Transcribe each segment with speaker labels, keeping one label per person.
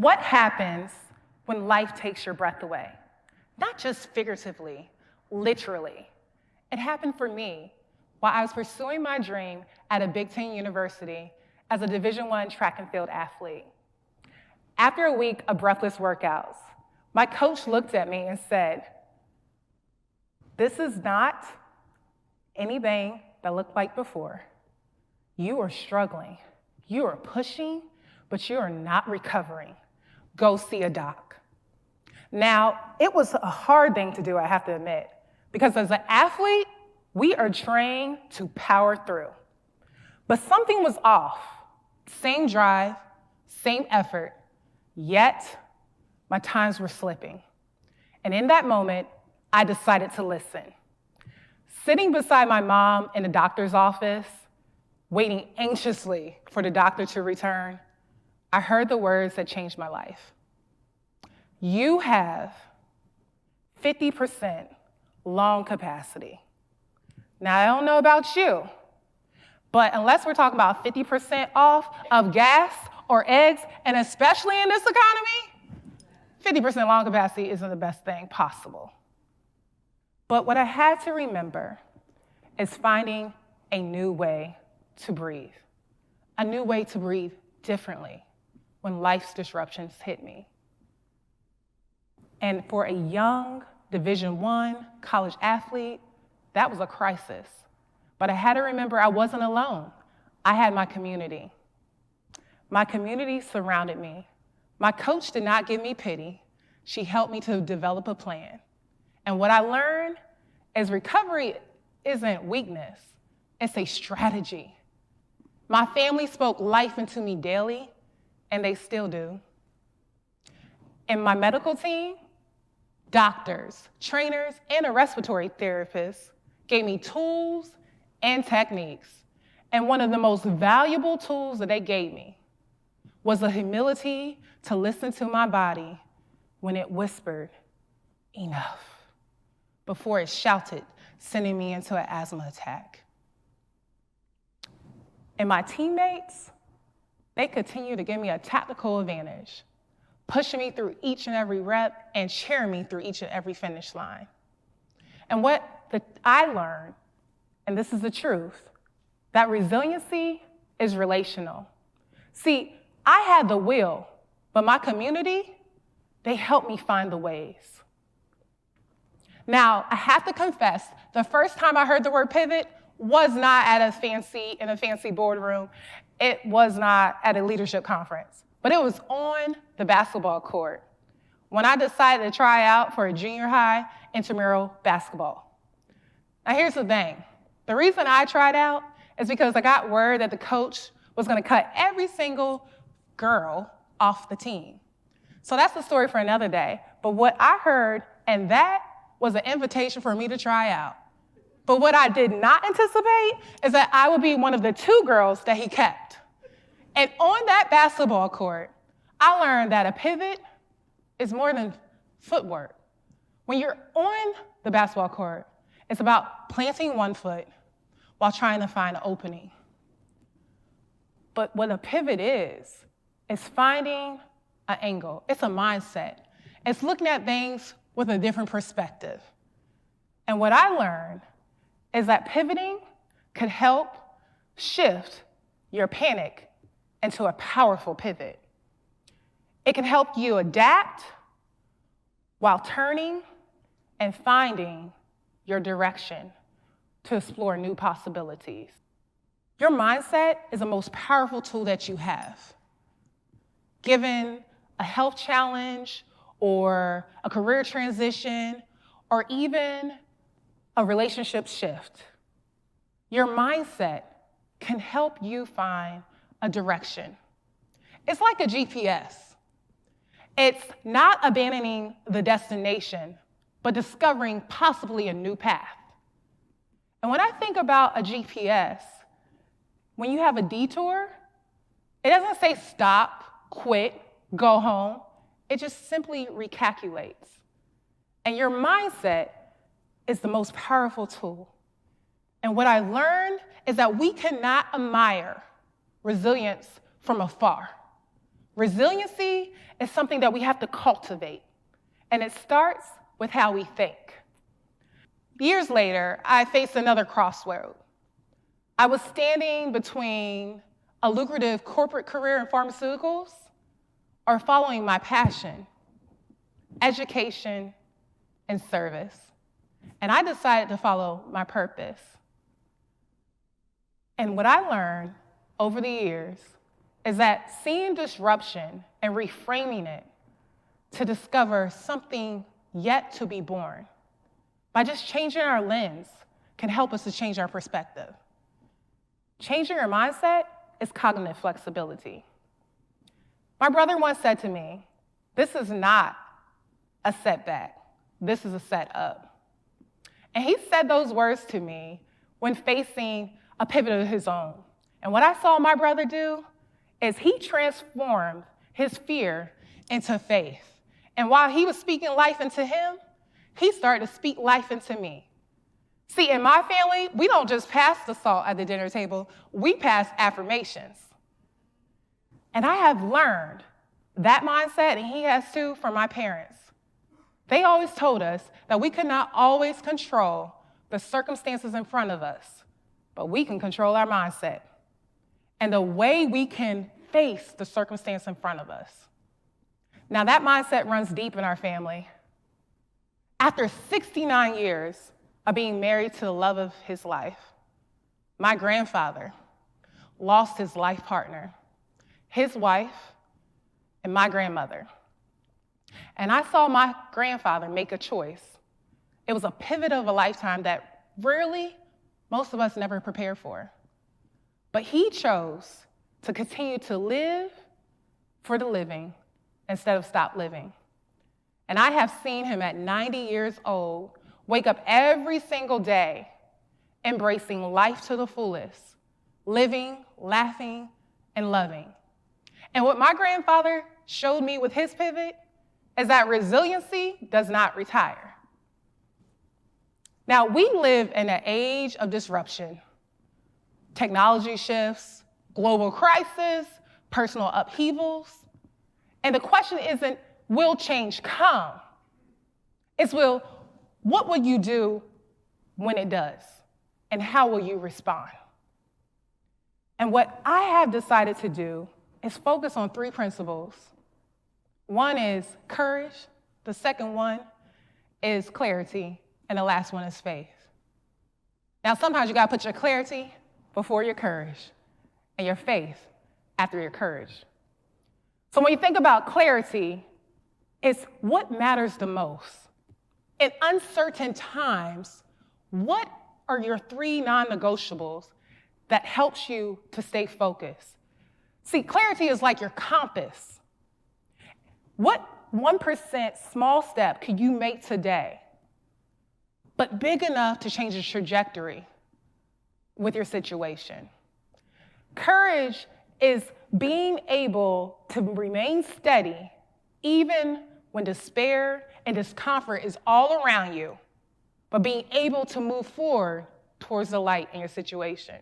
Speaker 1: What happens when life takes your breath away? Not just figuratively, literally. It happened for me while I was pursuing my dream at a Big Ten university as a Division I track and field athlete. After a week of breathless workouts, my coach looked at me and said, "This is not anything that looked like before. You are struggling. You are pushing, but you are not recovering. Go see a doc." Now, it was a hard thing to do, I have to admit, because as an athlete, we are trained to power through. But something was off. Same drive, same effort, yet my times were slipping. And in that moment, I decided to listen. Sitting beside my mom in the doctor's office, waiting anxiously for the doctor to return, I heard the words that changed my life. "You have 50% lung capacity." Now, I don't know about you, but unless we're talking about 50% off of gas or eggs, and especially in this economy, 50% lung capacity isn't the best thing possible. But what I had to remember is finding a new way to breathe, a new way to breathe differently when life's disruptions hit me. And for a young Division I college athlete, that was a crisis. But I had to remember I wasn't alone. I had my community. My community surrounded me. My coach did not give me pity. She helped me to develop a plan. And what I learned is recovery isn't weakness, it's a strategy. My family spoke life into me daily, and they still do. And my medical team, doctors, trainers, and a respiratory therapist gave me tools and techniques. And one of the most valuable tools that they gave me was the humility to listen to my body when it whispered, "Enough," before it shouted, sending me into an asthma attack. And my teammates, they continue to give me a tactical advantage, pushing me through each and every rep and cheering me through each and every finish line. And what I learned, and this is the truth, that resiliency is relational. See, I had the will, but my community, they helped me find the ways. Now, I have to confess, the first time I heard the word pivot was not in a fancy boardroom. It was not at a leadership conference, but it was on the basketball court when I decided to try out for a junior high intramural basketball. Now, here's the thing. The reason I tried out is because I got word that the coach was going to cut every single girl off the team. So that's the story for another day. But what I heard, and that was an invitation for me to try out. But what I did not anticipate is that I would be one of the 2 girls that he kept. And on that basketball court, I learned that a pivot is more than footwork. When you're on the basketball court, it's about planting one foot while trying to find an opening. But what a pivot is finding an angle. It's a mindset. It's looking at things with a different perspective. And what I learned is that pivoting could help shift your panic into a powerful pivot. It can help you adapt while turning and finding your direction to explore new possibilities. Your mindset is the most powerful tool that you have. Given a health challenge or a career transition or even a relationship shift, your mindset can help you find a direction. It's like a GPS. It's not abandoning the destination, but discovering possibly a new path. And when I think about a GPS, when you have a detour, it doesn't say stop, quit, go home. It just simply recalculates. And your mindset is the most powerful tool. And what I learned is that we cannot admire resilience from afar. Resiliency is something that we have to cultivate, and it starts with how we think. Years later, I faced another crossroad. I was standing between a lucrative corporate career in pharmaceuticals or following my passion, education, and service. And I decided to follow my purpose. And what I learned over the years is that seeing disruption and reframing it to discover something yet to be born, by just changing our lens, can help us to change our perspective. Changing your mindset is cognitive flexibility. My brother once said to me, "This is not a setback, this is a setup." And he said those words to me when facing a pivot of his own. And what I saw my brother do is he transformed his fear into faith. And while he was speaking life into him, he started to speak life into me. See, in my family, we don't just pass the salt at the dinner table, we pass affirmations. And I have learned that mindset, and he has too, from my parents. They always told us that we could not always control the circumstances in front of us, but we can control our mindset and the way we can face the circumstance in front of us. Now, that mindset runs deep in our family. After 69 years of being married to the love of his life, my grandfather lost his life partner, his wife, and my grandmother. And I saw my grandfather make a choice. It was a pivot of a lifetime that rarely most of us never prepare for. But he chose to continue to live for the living instead of stop living. And I have seen him at 90 years old wake up every single day, embracing life to the fullest, living, laughing, and loving. And what my grandfather showed me with his pivot is that resiliency does not retire. Now, we live in an age of disruption. Technology shifts, global crisis, personal upheavals. And the question isn't, will change come? It's what will you do when it does? And how will you respond? And what I have decided to do is focus on 3 principles. One is courage, the second one is clarity, and the last one is faith. Now, sometimes you gotta put your clarity before your courage, and your faith after your courage. So when you think about clarity, it's what matters the most. In uncertain times, what are your 3 non-negotiables that helps you to stay focused? See, clarity is like your compass. What 1% small step could you make today, but big enough to change the trajectory with your situation? Courage is being able to remain steady even when despair and discomfort is all around you, but being able to move forward towards the light in your situation.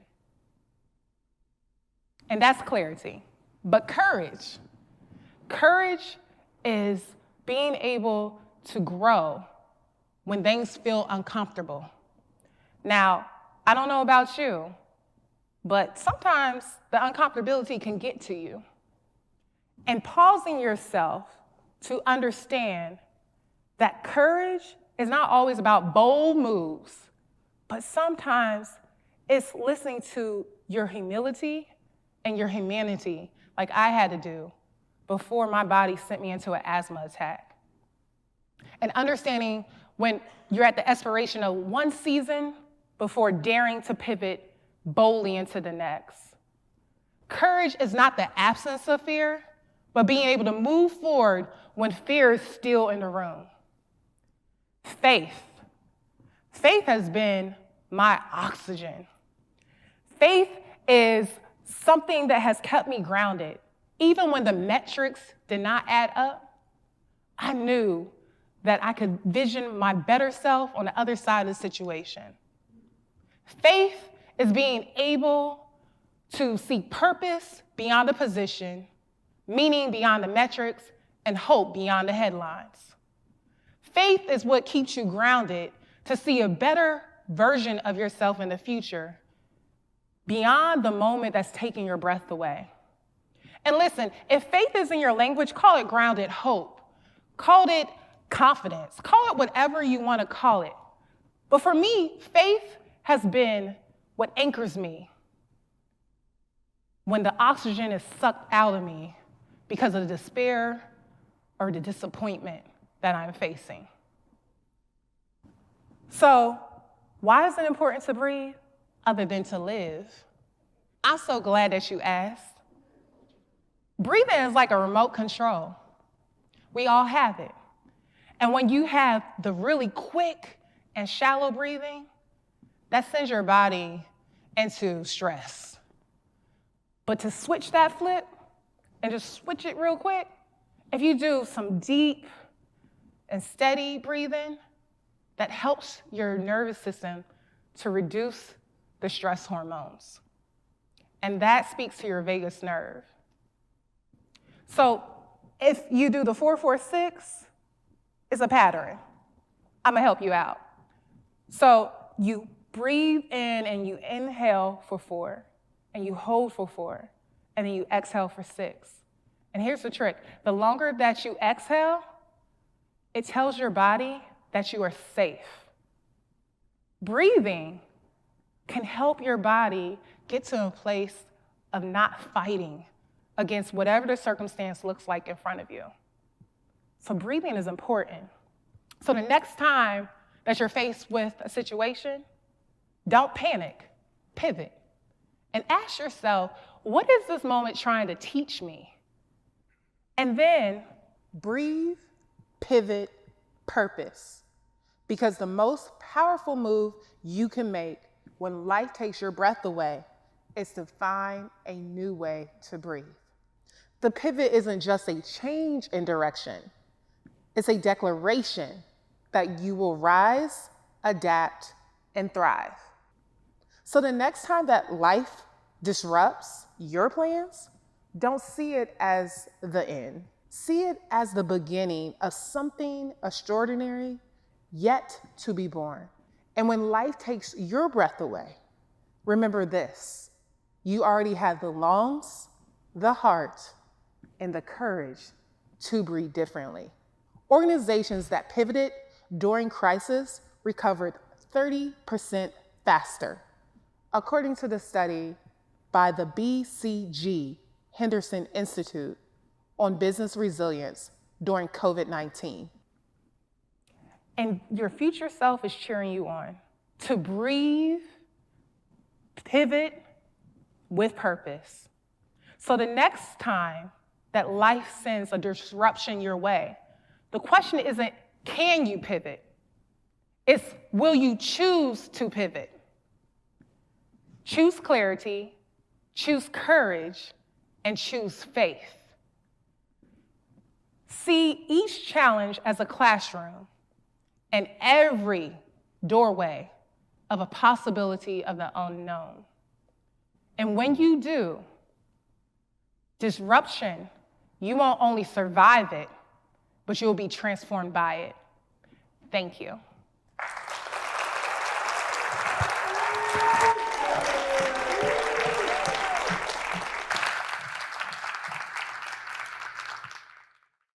Speaker 1: And that's clarity. But courage is being able to grow when things feel uncomfortable. Now, I don't know about you, but sometimes the uncomfortability can get to you. And pausing yourself to understand that courage is not always about bold moves, but sometimes it's listening to your humility and your humanity, like I had to do before my body sent me into an asthma attack. And understanding when you're at the expiration of one season before daring to pivot boldly into the next. Courage is not the absence of fear, but being able to move forward when fear is still in the room. Faith has been my oxygen. Faith is something that has kept me grounded. Even when the metrics did not add up, I knew that I could vision my better self on the other side of the situation. Faith is being able to see purpose beyond the position, meaning beyond the metrics, and hope beyond the headlines. Faith is what keeps you grounded to see a better version of yourself in the future beyond the moment that's taking your breath away. And listen, if faith is in your language, call it grounded hope. Call it confidence. Call it whatever you want to call it. But for me, faith has been what anchors me when the oxygen is sucked out of me because of the despair or the disappointment that I'm facing. So, why is it important to breathe other than to live? I'm so glad that you asked. Breathing is like a remote control. We all have it. And when you have the really quick and shallow breathing, that sends your body into stress. But to switch that flip and just switch it real quick, if you do some deep and steady breathing, that helps your nervous system to reduce the stress hormones. And that speaks to your vagus nerve. So if you do the 4-4-6, it's a pattern. I'm gonna help you out. So you breathe in and you inhale for 4, and you hold for 4, and then you exhale for 6. And here's the trick. The longer that you exhale, it tells your body that you are safe. Breathing can help your body get to a place of not fighting against whatever the circumstance looks like in front of you. So breathing is important. So the next time that you're faced with a situation, don't panic, pivot, and ask yourself, what is this moment trying to teach me? And then breathe, pivot, purpose. Because the most powerful move you can make when life takes your breath away is to find a new way to breathe. The pivot isn't just a change in direction. It's a declaration that you will rise, adapt, and thrive. So the next time that life disrupts your plans, don't see it as the end. See it as the beginning of something extraordinary yet to be born. And when life takes your breath away, remember this: you already have the lungs, the heart, and the courage to breathe differently. Organizations that pivoted during crisis recovered 30% faster, according to the study by the BCG Henderson Institute on business resilience during COVID-19. And your future self is cheering you on to breathe, pivot with purpose. So the next time that life sends a disruption your way, the question isn't, can you pivot? It's, will you choose to pivot? Choose clarity, choose courage, and choose faith. See each challenge as a classroom and every doorway of a possibility of the unknown. And when you do, disruption, you won't only survive it, but you'll be transformed by it. Thank you.